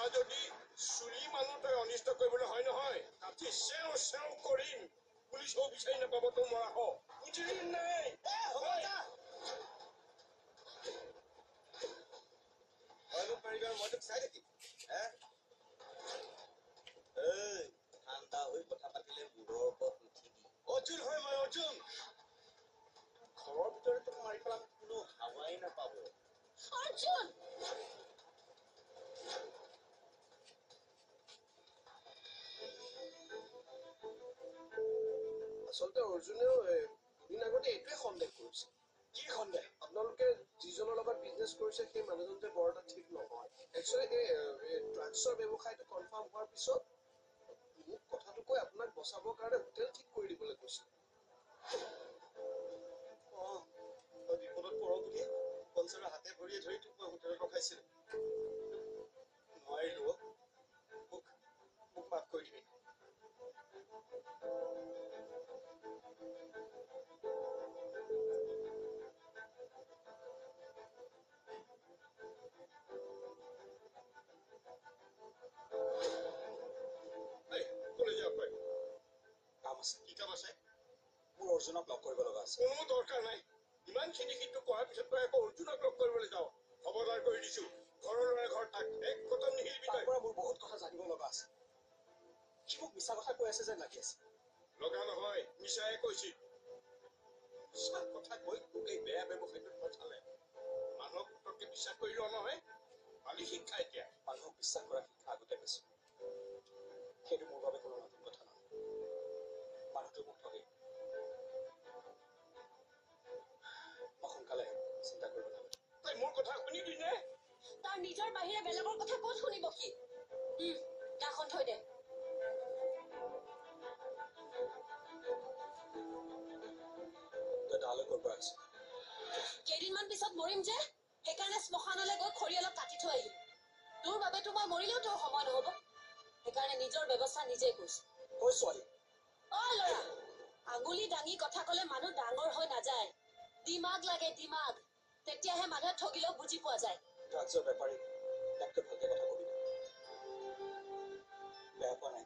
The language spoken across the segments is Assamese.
মা যদি চুলি মানুহ তই অনিষ্ট কৰিবলৈ হয় নহয় কাটি চেও চেও কৰিম পুলিচেও বিচাৰি নাপাব তোৰ মৰা হ বুজিলি নাই মই তোক চাই থাকিম ঠাণ্ডা হৈ কথা পাতিলে মূৰৰ ওপৰত নুঠিবি অৰ্জুন হয় মই অৰ্জুন ঘৰৰ ভিতৰত তোক মাৰি পেলাম কোনো হাৱাই নাপাব অৰ্জুন আচলতে অৰ্জুনেও দুদিন আগতে এইটোৱে সন্দেহ কৰিছে কি সন্দেহ আপোনালোকে যিজনৰ লগত বিজনেছ কৰিছে সেই মানুহজন যে বৰ এটা ঠিক নহয় একচুৱেলি এই ড্ৰাগছৰ ব্যৱসায়টো কনফাৰ্ম হোৱাৰ পিছত মোক কথাটো কৈ আপোনাক বচাবৰ কাৰণে হোটেল ঠিক কৰি দিবলৈ কৈছে তই বিপদত পৰ বুলি পঞ্চাৰৰ হাতে ভৰিয়ে ধৰি তোক মই হোটেলত ৰখাইছিলো নোৱাৰিলো মোক মাফ কৰি দিবি অৰ্জুনক লগ কৰিব লগা আছে কোনো দৰকাৰ নাই ইমানখিনি কিন্তু কৰাৰ পিছত তই আকৌ অৰ্জুনক লগ কৰিবলৈ যাওঁ খবৰদাৰ কৰি দিছো ঘৰৰ ল'ৰাই ঘৰ তাক এক কটন নিহিলবি তাৰ পৰা মোৰ বহুত কথা জানিব লগা আছে সি মোক মিছা কথা কৈ আছে যেন লাগি আছে লগা নহয় মিছাই কৈছিল মিছা কথা কৈ তোক এই বেয়া ব্যৱসায়টোত পঠালে মানুহক পুতককে বিশ্বাস কৰি লোৱা নহয় পালি শিক্ষা এতিয়া মানুহক বিশ্বাস কৰা শিক্ষা আগতে পাইছো সেইটো মোৰ বাবে কোনো নতুন কথা নহয় মানুহটো মোক ঠগে চিন্তা কৰিব নালাগে তই মোৰ কথা শুনিবি নে তাৰ নিজৰ বাহিৰে বেলেগৰ কথা ক'ত শুনিব সি গাখন থৈ দে তই তালৈ ক'ৰ পৰা আহিছ কেইদিনমান পিছত মৰিম যে সেইকাৰণে শ্মশানলৈ গৈ খৰি অলপ কাটি থৈ আহিম তোৰ বাবেতো মই মৰিলেও তোৰ সময় নহ'ব সেইকাৰণে নিজৰ ব্যৱস্থা নিজেই কৰিছো ঐ ছোৱালী ঐ ল'ৰা আঙুলি দাঙি কথা ক'লে মানুহ ডাঙৰ হৈ নাযায় দিমাগ লাগে দিমাগ তেতিয়াহে মানুহে ঠগিলেও বুজি পোৱা যায় ড্ৰাগছৰ বেপাৰী তাতকৈ ভালকে কথা কবি বেয়া পোৱা নাই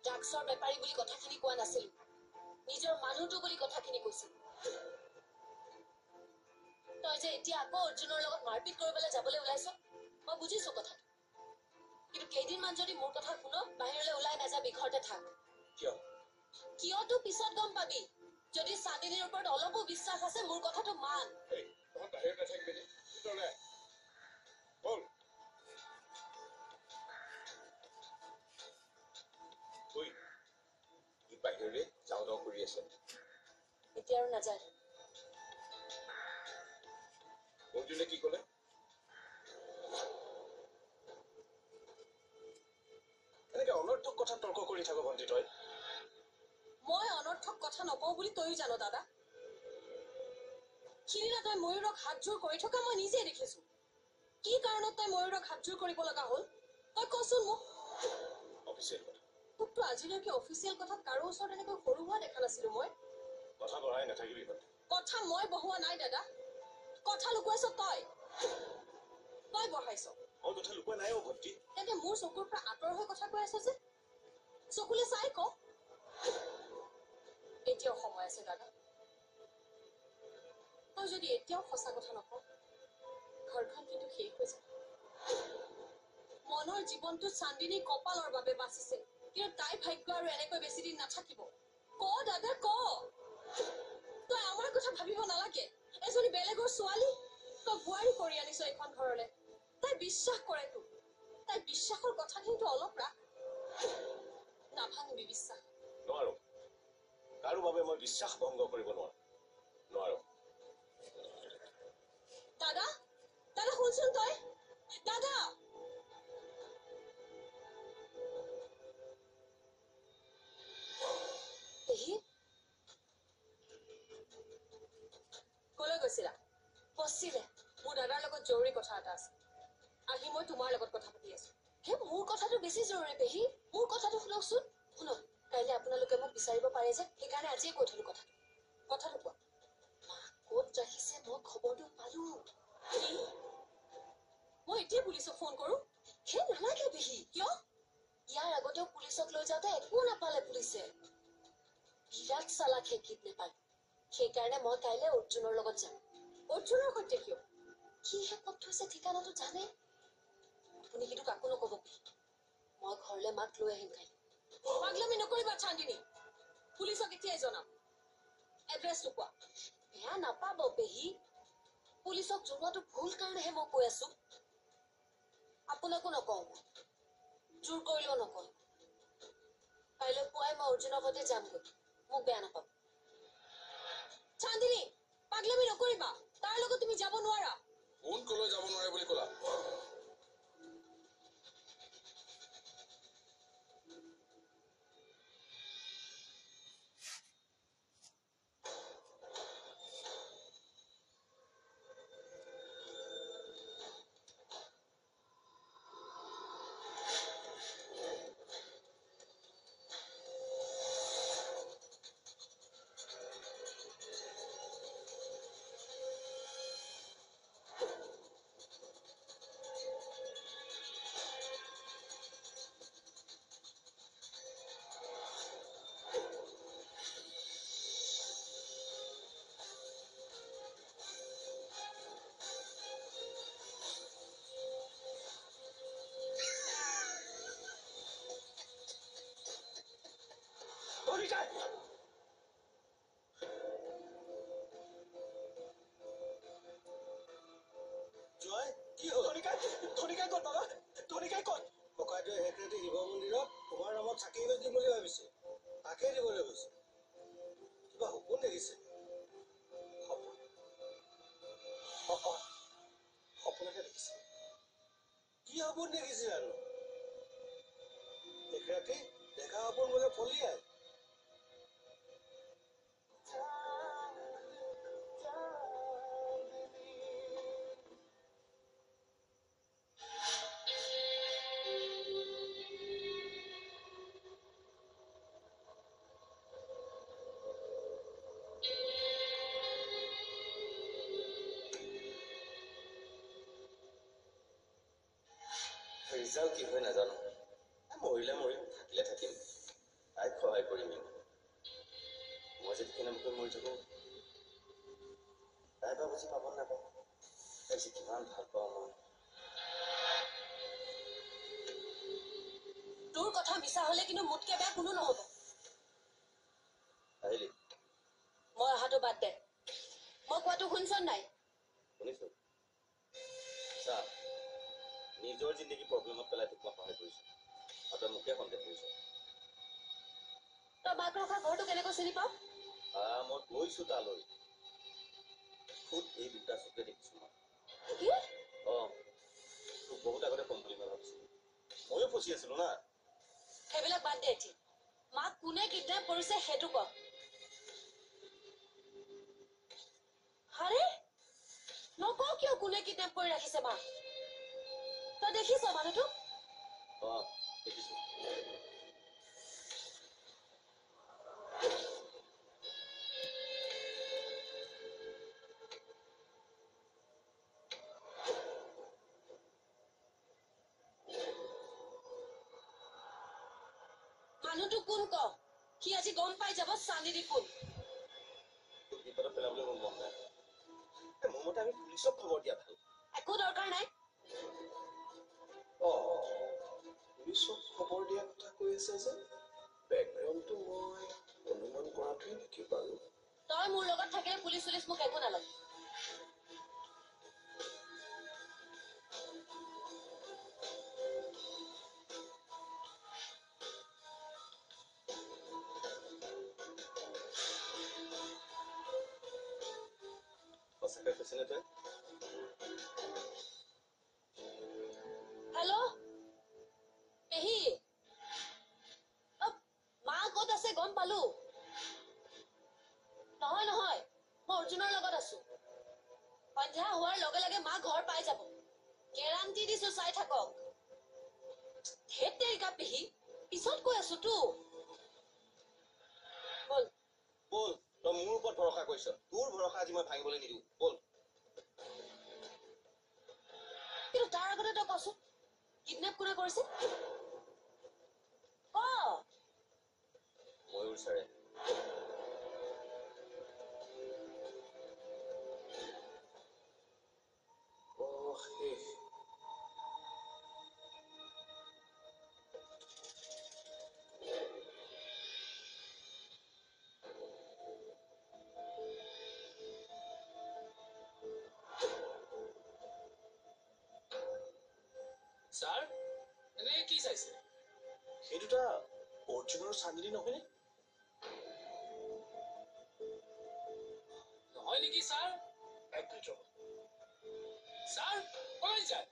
ড্ৰাগছৰ বেপাৰী বুলি কথাখিনি কোৱা নাছিল নিজৰ মানুহটো বুলি কথাখিনি কৈছিল তই যে এতিয়া আকৌ অৰ্জুনৰ লগত মাৰপিট কৰিবলৈ যাবলৈ ওলাইছ মই বুজিছো কথাটো কিন্তু কেইদিনমান যদি মোৰ কথা শুন বাহিৰলৈ ওলাই নাযাবি ঘৰতে থাক কিয়তো পিছত গম পাবি যদি চান্দিনীৰ ওপৰত অলপো বিশ্বাস আছে মোৰ কথাটো মান বাহিৰতে থাকিবি বল বাহিৰলৈ যাওঁ যাওঁ কৰি আছে এতিয়া আৰু নাযায় অৰ্জুনে কি ক'লে এনেকে অনৰ্থক কথা তৰ্ক কৰি থাকো ভণ্টি তই মই অনৰ্থক কথা নকওঁ বুলি তইও জানো দাদা সিদিনা তই ময়ূৰক হাতযোৰ কৰি থকা মই নিজে দেখিছো কি কাৰণত তই ময়ূৰক হাতযোৰ কৰিব লগা হ'ল তই কচোন মোক অফিচিয়েল কথা তোকতো আজিলৈকে অফিচিয়েল কথাত কাৰো ওচৰত এনেকৈ সৰু হোৱা দেখা নাছিলো মই কথা বঢ়াই নাথাকিবি কথা মই বহোৱা নাই দাদা কথা লুকুৱাইছ তই বঢ়াইছ মই কথা লুকুৱাই নাই ভণ্টি তেন্তে মোৰ চকুৰ পৰা আঁতৰ হৈ কথা কৈ আছ যে চকুলে চাই ক এতিয়াও সময় আছে দাদা তই যদি এতিয়াও সঁচা কথা নকওঁ ঘৰখন কিন্তু শেষ হৈ যাব মনৰ জীৱনটো চান্দিনী কপালৰ বাবে বাচিছে কিন্তু তাই ভাগ্য আৰু এনেকৈ বেছি দিন নাথাকিব ক দাদা ক তই আমাৰ কথা ভাবিব নালাগে এজনী বেলেগৰ ছোৱালী তই বোৱাৰী কৰি আনিছ এইখন ঘৰলৈ তাই বিশ্বাস কৰে তোক তাই বিশ্বাসৰ কথা কিন্তু অলপ ৰাখ নাভাঙিবি বিশ্বাস নোৱাৰো কাৰো বাবে মই বিশ্বাস ভংগ কৰিব নোৱাৰো দাদা দাদা শুনচোন তই দাদা কলৈ গৈছিলা বচিলে মোৰ দাদাৰ লগত জৰুৰী কথা এটা আছে আহি মই তোমাৰ লগত কথা পাতি আছো হে মোৰ কথাটো বেছি জৰুৰী পেহী মোৰ কথাটো শুনকচোন শুনক কাইলৈ আপোনালোকে মোক বিচাৰিব পাৰে যে সেইকাৰণে আজিয়ে কৈ থলো কথাটো কোৱা মাক ক'ত ৰাখিছে মই খবৰটো এতিয়া পুলিচক ফোন কৰো হে নালাগে পেহী কিয় ইয়াৰ আগতেও পুলিচক লৈ যাওঁতে একো নাপালে পুলিচে বিৰাট চালাক হে কিডনেপাৰ সেইকাৰণে মই কাইলৈ অৰ্জুনৰ লগত যাম অৰ্জুনৰ সৈতে কিয় কিহে ক'ত থৈছে ঠিকানাটো জানে আপুনি কিন্তু কাকো নকব মই ঘৰলৈ মাক লৈ আহিম কাইলৈ পাগলামি নকৰিবা চান্দিনী পুলিচক এতিয়াই জনাম এড্ৰেছটো কোৱা বেয়া নাপাব পেহী পুলিচক জনোৱাটো ভুল কাৰণেহে মই কৈ আছো আপোনাকো নকওঁ জোৰ কৰিলেও নকওঁ কাইলৈ পুৱাই মই অৰ্জুনৰ সৈতে যামগৈ মোক বেয়া নাপাব চান্দিনী পাগলামি নকৰিবা তাৰ লগত তুমি যাব নোৱাৰা কোন কলৈ যাব নোৱাৰে বুলি ক'লা জয় কি হ'ল ধনিকাই ক'ত বাবা ধনিকাই ক'ত ককাইদেৱে হেকৰেটি শিৱ মন্দিৰত তোমাৰ নামত চাকি গছ দিম বুলি ভাবিছে তাকেই দিবলৈ গৈছে কিবা সপোন দেখিছে সপোনকে দেখিছে কি সপোন দেখিছে আৰু হেকৰেটি দেখা সপোন বোলে ফলিয়াই ৰিজাল্ট কি হয় নাজানো মৰিলে মৰিম থাকিলে থাকিম তাইক সহায় কৰিম মই যদি কেনেবাকৈ মৰি থাকো তাই বা বুজি পাব নাপাওঁ তাই যে কিমান ভাল পাওঁ মই তোৰ কথা মিছা হলে কিন্তু মোতকে বেয়া কোনো নহব আহিলি মই অহাটো বাদ দে মই কোৱাটো শুনিছ নাই শুনিছো চা নিজৰ জিন্দগী প্ৰব্লেমত পেলাই তোক মই সহায় কৰিছো আৰু তই মোকে সন্দেহ কৰিছ তই মাক ৰখা ঘৰটো কেনেকৈ চিনি পাৱ মই গৈছো তালৈ খুব এই দুটা চকুৱে দেখিছো মই কি তোক বহুত আগতে কম বুলি মই ভাবিছিলো ময়ো ফচি আছিলো না সেইবিলাক বাদ দে এতিয়া মাক কোনে কিডনেপ কৰিছে সেইটো ক আৰে নকওঁ কিয় কোনে কিডনেপ কৰি ৰাখিছে মাক তই দেখিছ মানুহটো দেখিছো মানুহটো কোন ক সি আজি গম পাই যাব চান্দিনী কোন তোক বিপদত পেলাবলৈ মোৰ মন নাই মোৰ মতে আমি পুলিচক খবৰ দিয়া ভাল একো দৰকাৰ নাই পুলিচক খবৰ দিয়া কথা কৈ আছে যে বেকগ্ৰাউণ্ডটো মই অনুমান কৰাটোৱে নেকি বাৰু তই মোৰ লগত থাকিলে পুলিচ চুলিচ মোক একো নালাগে সঁচাকৈ কৈছেনে তই হেল্ল' পেহী মা ক'ত আছে গম পালো নহয় মই অৰ্জুনৰ লগত আছো সন্ধ্যা হোৱাৰ লগে লগে মা ঘৰ পাই যাব গেৰাণ্টি দিছো চাই থাকক ধেত তেৰিকা পেহী পিছত কৈ আছো তো বল বল তই মোৰ ওপৰত ভৰসা কৰিছ তোৰ ভৰসা আজি মই ভাঙিবলৈ নিদিওঁ বল কিন্তু তাৰ আগত আগতে তই কচোন কিডনেপ কোনে কৰিছে ক ময়ূৰ ছাৰে শেষ ছাৰ এনে কি চাইছে সেই দুটা অৰ্জুন আৰু চান্দিনী নহয়নে নহয় নেকি ছাৰ একদম ছাৰ কলৈ যায়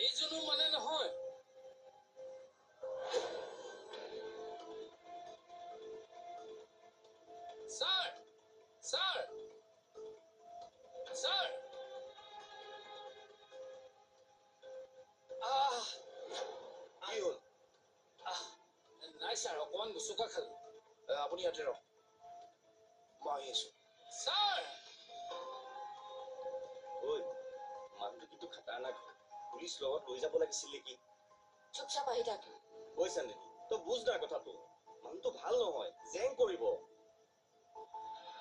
এইজনো মানে নহয় ছাৰ ছাৰ ছাৰ কি হ'ল নাই ছাৰ অকণমান গুচুকা খালো আপুনি ইয়াতে ৰহ মই আহি আছো ছাৰ ঐ মানুহটো কিন্তু খাটাৰনাক পুলিচ লগত লৈ যাব লাগিছিল নেকি চুপচাপ আহি থাক ঐ চান্দিনী তই বুজ না কথাটো মানুহটো ভাল নহয় জেং কৰিব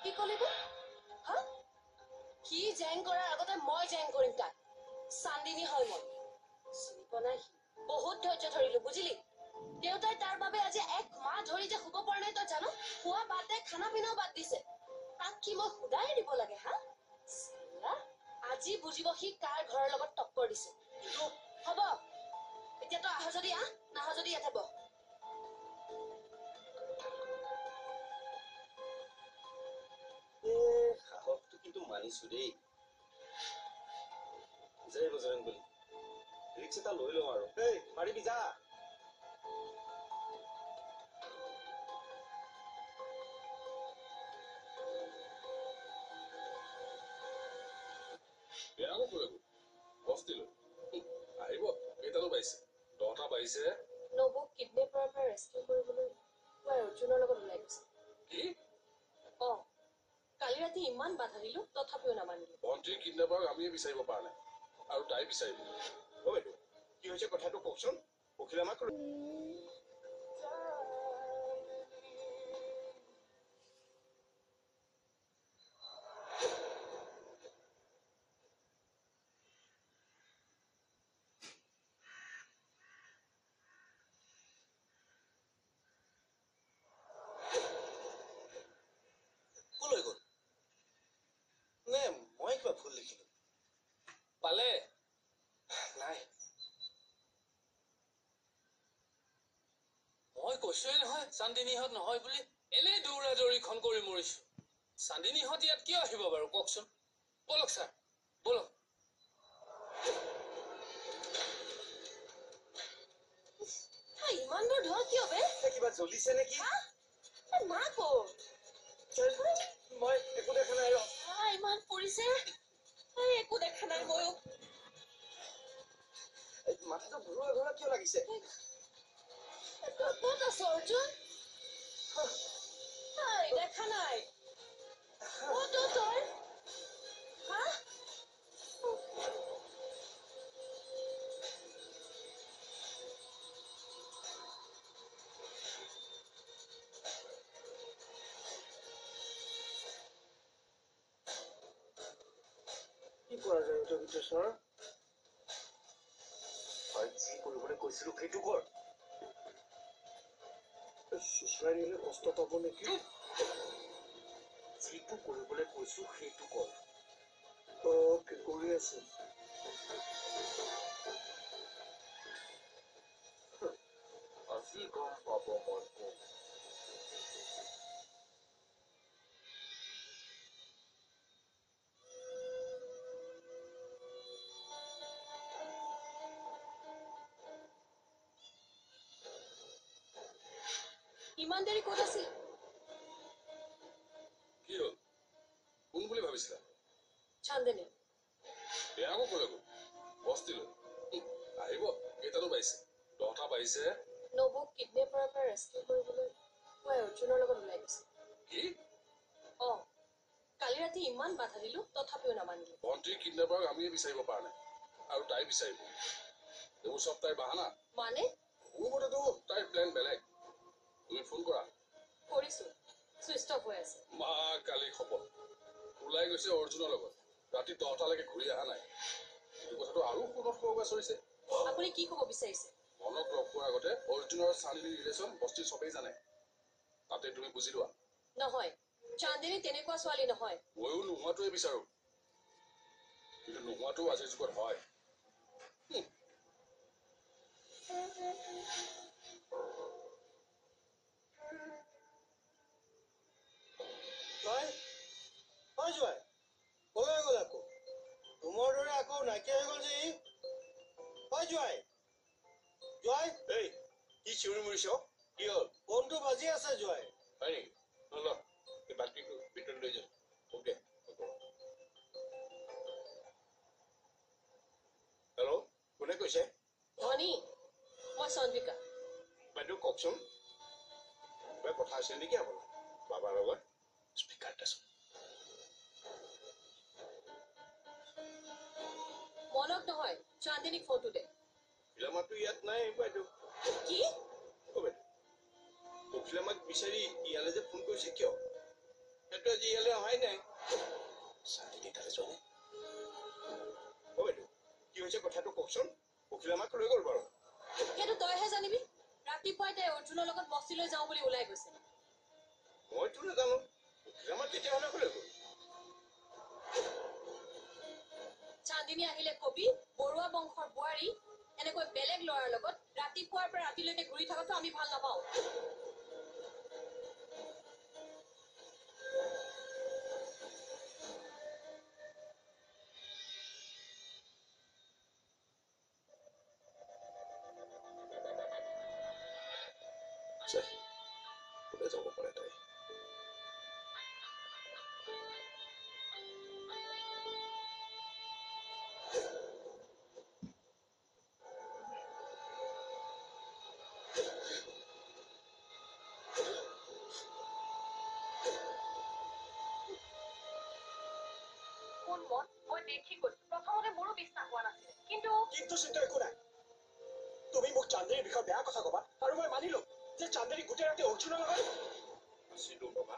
কি কলি তই হা সি জেং কৰাৰ আগতে মই জেং কৰিম তাক চান্দিনী হয় মই চিনি পোৱা নাই সি বহুত ধৈৰ্য ধৰিলো বুজিলি দেউতাই তাৰ বাবে আজি 1 মাহ ধৰি যে শুব পৰা নাই তই জানো খোৱা বাদ দে খানা পিনাও বাদ দিছে তাক কি মই সুদাই দিব লাগে হা চিলা আজি বুজিব সি কাৰ ঘৰৰ লগত টক্কৰ দিছে হ'ব এতিয়া তই আহ যদি আহ নাহ যদি ইয়াতে বহ সাহসটো কিন্তু মানিছো দেই জয় বজৰংবলী ৰিক্স এটা লৈ লওঁ আৰু এই পাৰিবি যা বেয়া নকৰিব বস্তিলো আহিব কেইটানো পাইছে 10টা পাইছে নবুক কিডনেপ কৰাৰ পৰা ৰেস্কিউ কৰিবলৈ মই অৰ্জুনৰ লগত ওলাই গৈছে কি কালি ৰাতি ইমান বাধা দিলো তথাপিও নামানিলো ভণ্টিৰ কিডনেপাৰক আমিয়ে বিচাৰিব পৰা নাই আৰু তাই বিচাৰিব অ বাইদেউ কি হৈছে কথাটো কওকচোন উকিল আমাক কলৈ গ'ল নে মই কিবা ভুল লিখিলো পালে নাই মই কৈছোৱে নহয় চান্দিনীহঁত নহয় বুলি এনেই দৌৰা দৌৰিখন কৰি মৰিছো চান্দিনীহঁত ইয়াত কিয় আহিব বাৰু কওকচোন বলক ছাৰ বলক ইমান দূৰ ধোৱা কিয় বে কিবা জ্বলিছে নেকি মা ক'ত মই একো দেখা নাই ৰ ইমান পৰিছে একো দেখা নাই ময়ো মাথাটো ঘূৰোৱা ঘূৰোৱা কিয় লাগিছে ক'ত আছ অৰ্জুন দেখা নাই ক'ত তই হা কি কৰা যায় এইটো বিতেশ্বৰ তই যি কৰিবলৈ কৈছিলো সেইটো কৰ চুচৰাই নিলে কষ্ট পাব নেকি যিটো কৰিবলৈ কৈছো সেইটো কৰ কি কৰি আছো আজি গম পাব মই কোন ইমান দেৰি ক'ত আছিল কি হ'ল কোন বুলি ভাবিছিলা চান্দিনী বেয়া নকৰিব বস্তিলো আহিব কেইটানো পাইছে 10টা পাইছে নবুক কিডনেপ কৰাৰ পৰা ৰেস্কিউ কৰিবলৈ মই অৰ্জুনৰ লগত ওলাই গৈছে কি কালি ৰাতি ইমান বাধা দিলো তথাপিও নামানিলে ভণ্টিৰ কিডনেপাৰক আমিয়ে বিচাৰিব পৰা নাই আৰু তাই বিচাৰিব এইবোৰ চব তাইৰ বাহানা মানে মোৰ মতেতো তাইৰ প্লেন বেলেগ তুমি ফোন কৰা কৰিছো চুইচ অফ হৈ আছে মা কালি খবৰ ওলাই গৈছে অৰ্জুনৰ লগত ৰাতি 10টালৈকে ঘূৰি অহা নাই এই কথাটো আৰু ফোনত ক'ৰবাত চলিছে আপুনি কি ক'ব বিচাৰিছে মনক লগ পোৱাৰ আগতে অৰ্জুন আৰু চান্দিনীৰ ৰিলেশ্যন বস্তি চবেই জানে তাতে তুমি বুজি লোৱা নহয় চান্দিনী তেনেকুৱা ছোৱালী নহয় ময়ো নোহোৱাটোৱে বিচাৰো কিন্তু নোহোৱাটো আজিৰ যুগত হয় জয় কলৈ গ'ল আকৌ তোমাৰ দৰে আকৌ নাইকিয়া হৈ গ'ল যে ই হয় জয় জয় এই কি চিঞৰি মৰিছ কি হ'ল ফোনটো বাজি আছে জয় হয় নেকি নল এই বাকীটো ভিতৰত লৈ যাম অ'কে হেল্ল' কোনে কৈছে ধনী মই চন্দ্ৰিকা বাইদেউ কওকচোন কিবা কথা আছিল নেকি আপোনাৰ বাবাৰ লগত স্পীকাৰ দেচোন মনক নহয় চান্দিনীক ফোনটো দে ফিলামাতো ইয়াত নাই বাইদেউ কি অ' বাইদেউ অখিলামাক বিচাৰি ইয়ালৈ যে ফোন কৰিছে কিয় সেইটো আজি ইয়ালৈ অহাই নাই চান্দিনী তালৈ যোৱা নাই অ' বাইদেউ কি হৈছে কথাটো কওকচোন অখিলামাক লৈ গ'ল বাৰু সেইটো তইহে জানিবি ৰাতিপুৱাই তাই অৰ্জুনৰ লগত বস্তিলৈ যাওঁ বুলি ওলাই গৈছে মইতো নাজানো অখিলামাক তেতিয়াহ'লে লৈ গ'ল চান্দিনী আহিলে কবি বৰুৱা বংশৰ বোৱাৰী এনেকৈ বেলেগ ল'ৰাৰ লগত ৰাতিপুৱাৰ পৰা ৰাতিলৈকে ঘূৰি থকাটো আমি ভাল নাপাওঁ কোনে যাব পাৰে তাই কোন মত মই দেখি গৈছো প্ৰথমতে মোৰো বিশ্বাস হোৱা নাছিল কিন্তু চিন্তা একো নাই তুমি মোক চান্দিনীৰ বিষয়ে বেয়া কথা ক'বা আৰু মই মানিলো যে চান্দিনী গোটেই ৰাতি অৰ্জুনৰ লগত আছিলো বাবা